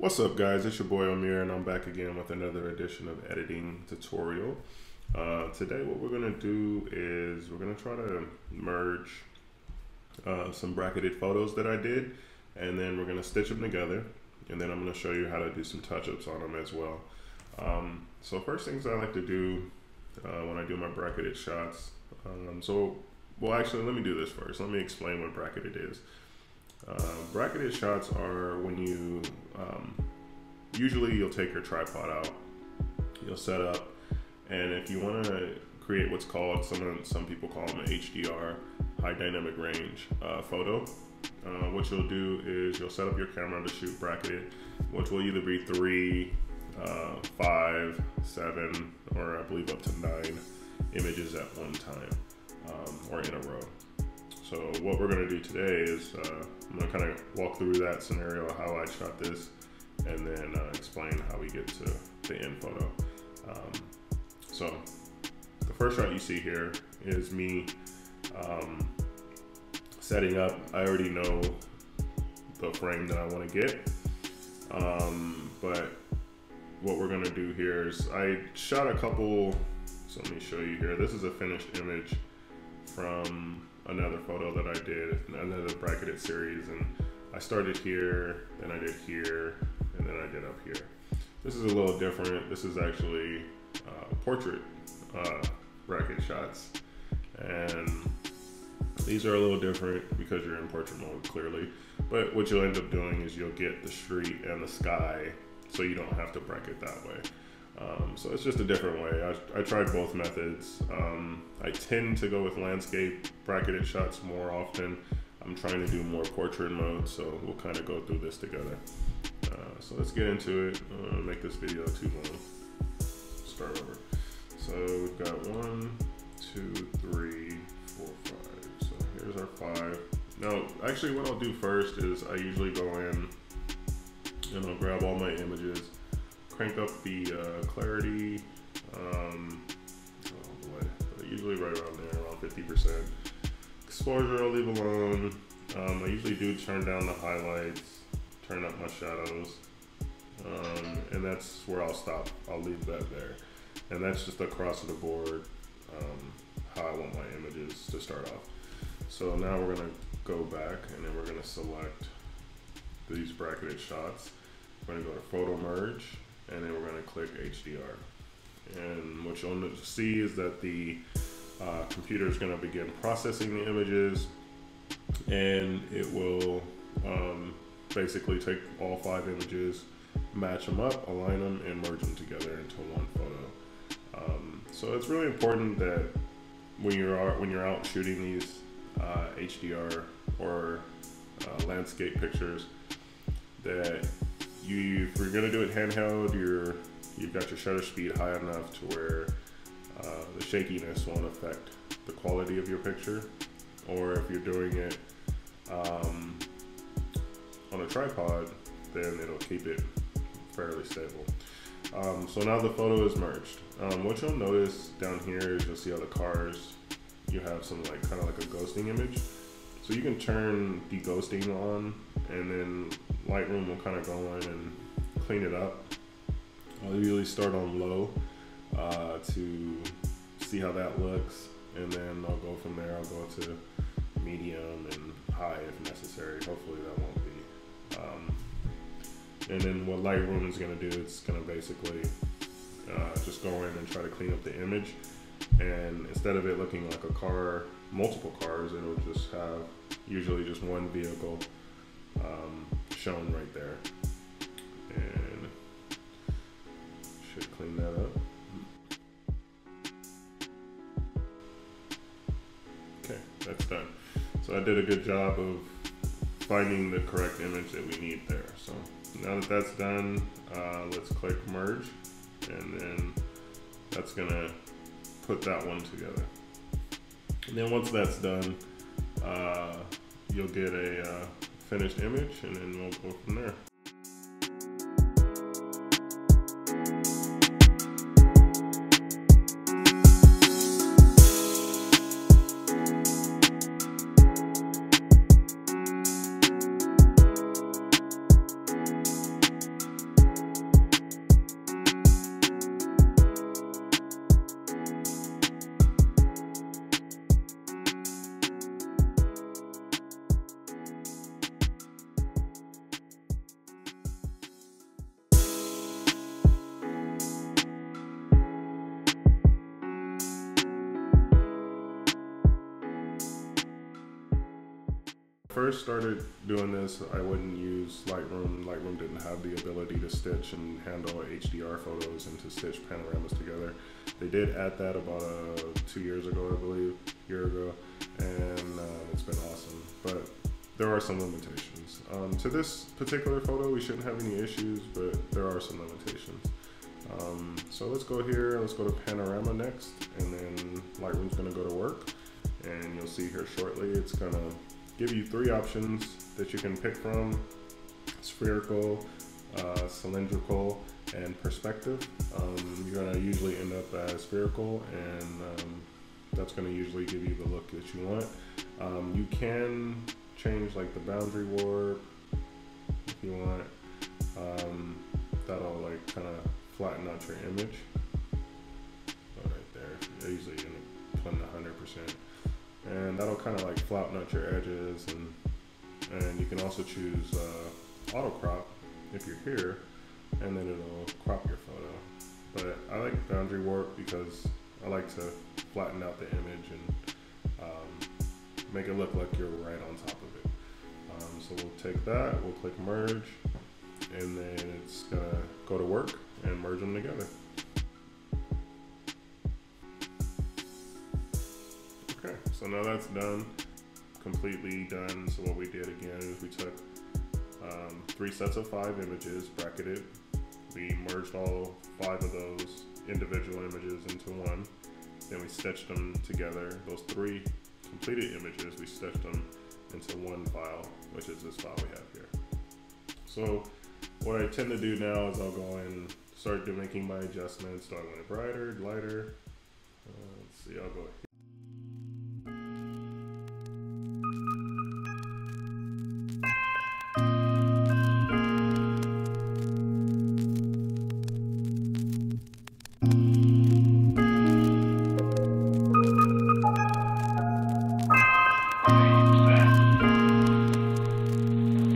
What's up, guys? It's your boy Amir, and I'm back again with another edition of editing tutorial. Today what we're going to do is we're going to try to merge some bracketed photos that I did, and then we're going to stitch them together, and then I'm going to show you how to do some touch-ups on them as well. So first things I like to do when I do my bracketed shots, well actually let me do this first. Let me explain what bracketed is. Bracketed shots are when you usually you'll take your tripod out, you'll set up, and if you want to create what's called, some people call them an HDR, high dynamic range photo, what you'll do is you'll set up your camera to shoot bracketed, which will either be 3, 5, 7, or I believe up to 9 images at one time, or in a row. So what we're going to do today is I'm going to kind of walk through that scenario, how I shot this, and then explain how we get to the end photo. So the first shot you see here is me setting up. I already know the frame that I want to get, but what we're going to do here is I shot a couple, so let me show you here. This is a finished image from another photo that I did, another bracketed series, and I started here, then I did here, and then I did up here. This is a little different. This is actually portrait bracket shots, and these are a little different because you're in portrait mode clearly, but what you'll end up doing is you'll get the street and the sky, so you don't have to bracket that way. So it's just a different way. I tried both methods. I tend to go with landscape bracketed shots more often. I'm trying to do more portrait mode, so we'll kind of go through this together. So let's get into it. I don't want to make this video too long. Start over. So we've got 1, 2, 3, 4, 5. So here's our 5. Now, actually what I'll do first is I usually go in and I'll grab all my images, crank up the clarity, usually right around there, around 50%. Exposure I'll leave alone. I usually do turn down the highlights, turn up my shadows, and that's where I'll stop. I'll leave that there. And that's just across the board how I want my images to start off. So now we're gonna go back and then we're gonna select these bracketed shots. We're gonna go to photo merge, and then we're going to click HDR. And what you'll see is that the computer is going to begin processing the images, and it will basically take all 5 images, match them up, align them, and merge them together into one photo. So it's really important that when you're out shooting these HDR or landscape pictures, that if you're gonna do it handheld, you've got your shutter speed high enough to where the shakiness won't affect the quality of your picture. Or if you're doing it on a tripod, then it'll keep it fairly stable. So now the photo is merged. What you'll notice down here is you'll see all the cars. You have some kind of like a ghosting image. So you can turn de-ghosting on, and then Lightroom will kind of go in and clean it up. I'll usually start on low to see how that looks, and then I'll go from there. I'll go to medium and high if necessary. Hopefully that won't be. And then what Lightroom is going to do, it's going to basically just go in and try to clean up the image. And instead of it looking like a car, multiple cars, it'll just have usually just one vehicle shown right there, and should clean that up. Okay, that's done. So I did a good job of finding the correct image that we need there. So now that that's done, let's click merge, and then that's gonna put that one together. And then once that's done, you'll get a finished image, and then we'll go from there. First started doing this, I wouldn't use Lightroom. Lightroom didn't have the ability to stitch and handle HDR photos and to stitch panoramas together. They did add that about 2 years ago, I believe, year ago, and it's been awesome. But there are some limitations. To this particular photo, we shouldn't have any issues, but there are some limitations. So let's go here, let's go to Panorama next, and then Lightroom's gonna go to work. And you'll see here shortly, it's gonna give you 3 options that you can pick from: spherical, cylindrical, and perspective. You're gonna usually end up as spherical, and that's gonna usually give you the look that you want. You can change like the boundary warp if you want. That'll like kind of flatten out your image. Right there, usually in 100%. And that'll kind of like flatten out your edges, and you can also choose auto crop if you're here, and then it'll crop your photo. But I like boundary warp because I like to flatten out the image and make it look like you're right on top of it. So we'll take that, we'll click merge, and then it's gonna go to work and merge them together. Okay, so now that's done, completely done. So what we did again is we took 3 sets of 5 images, bracketed. We merged all 5 of those individual images into one. Then we stitched them together. Those 3 completed images, we stitched them into one file, which is this file we have here. So what I tend to do now is I'll go and start making my adjustments. Do I want it brighter, lighter? Let's see, I'll go here.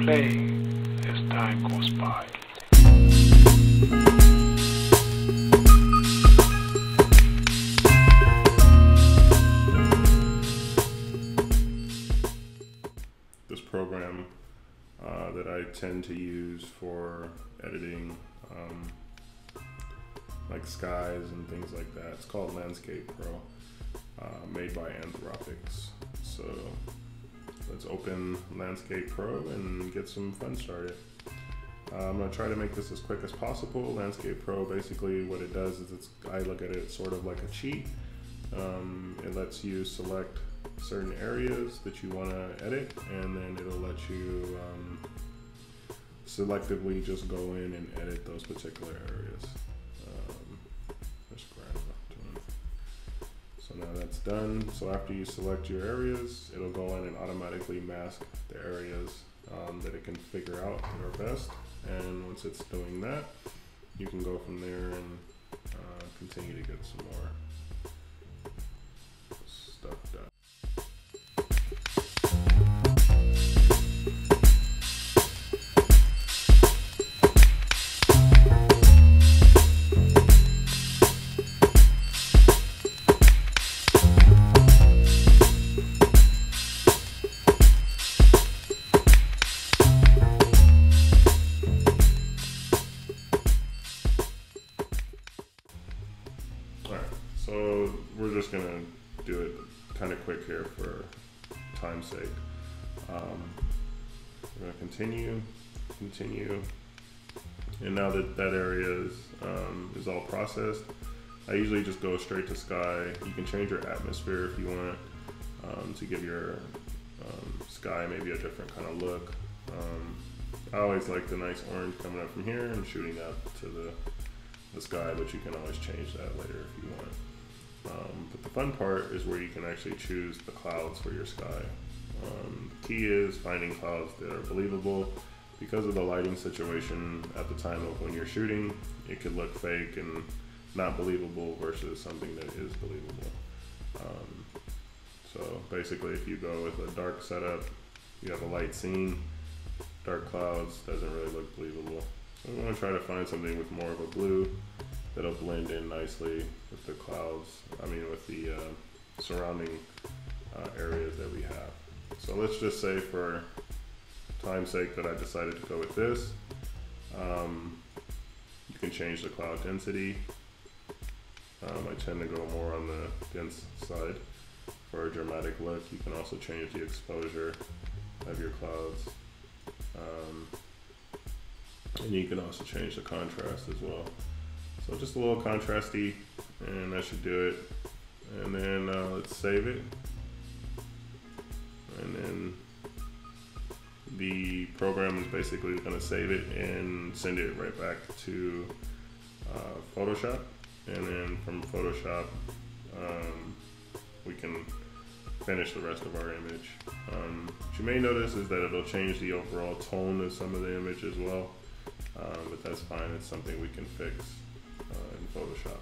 As time goes by. This program that I tend to use for editing like skies and things like that, it's called Landscape Pro, made by Anthropics. So let's open Landscape Pro and get some fun started. I'm gonna try to make this as quick as possible. Landscape Pro, basically what it does is I look at it sort of like a cheat. It lets you select certain areas that you wanna edit, and then it'll let you selectively just go in and edit those particular areas. Let's grab that. So now that's done. So after you select your areas, it'll go in and automatically mask the areas that it can figure out that are best. And once it's doing that, you can go from there and continue to get some more stuff done. So we're just gonna do it kind of quick here for time's sake. We're gonna continue, and now that that area is all processed, I usually just go straight to sky. You can change your atmosphere if you want to give your sky maybe a different kind of look. I always like the nice orange coming up from here and shooting up to the sky, but you can always change that later if you want. But the fun part is where you can actually choose the clouds for your sky. The key is finding clouds that are believable. Because of the lighting situation at the time of when you're shooting, it could look fake and not believable versus something that is believable. So basically, if you go with a dark setup, you have a light scene, dark clouds, doesn't really look believable. So we want to try to find something with more of a blue that'll blend in nicely with the clouds, with the surrounding areas that we have. So let's just say for time's sake that I decided to go with this. You can change the cloud density. I tend to go more on the dense side for a dramatic look. You can also change the exposure of your clouds. And you can also change the contrast as well. So just a little contrasty, and that should do it. And then let's save it. And then the program is basically going to save it and send it right back to Photoshop. And then from Photoshop, we can finish the rest of our image. What you may notice is that it'll change the overall tone of some of the image as well, but that's fine. It's something we can fix in Photoshop.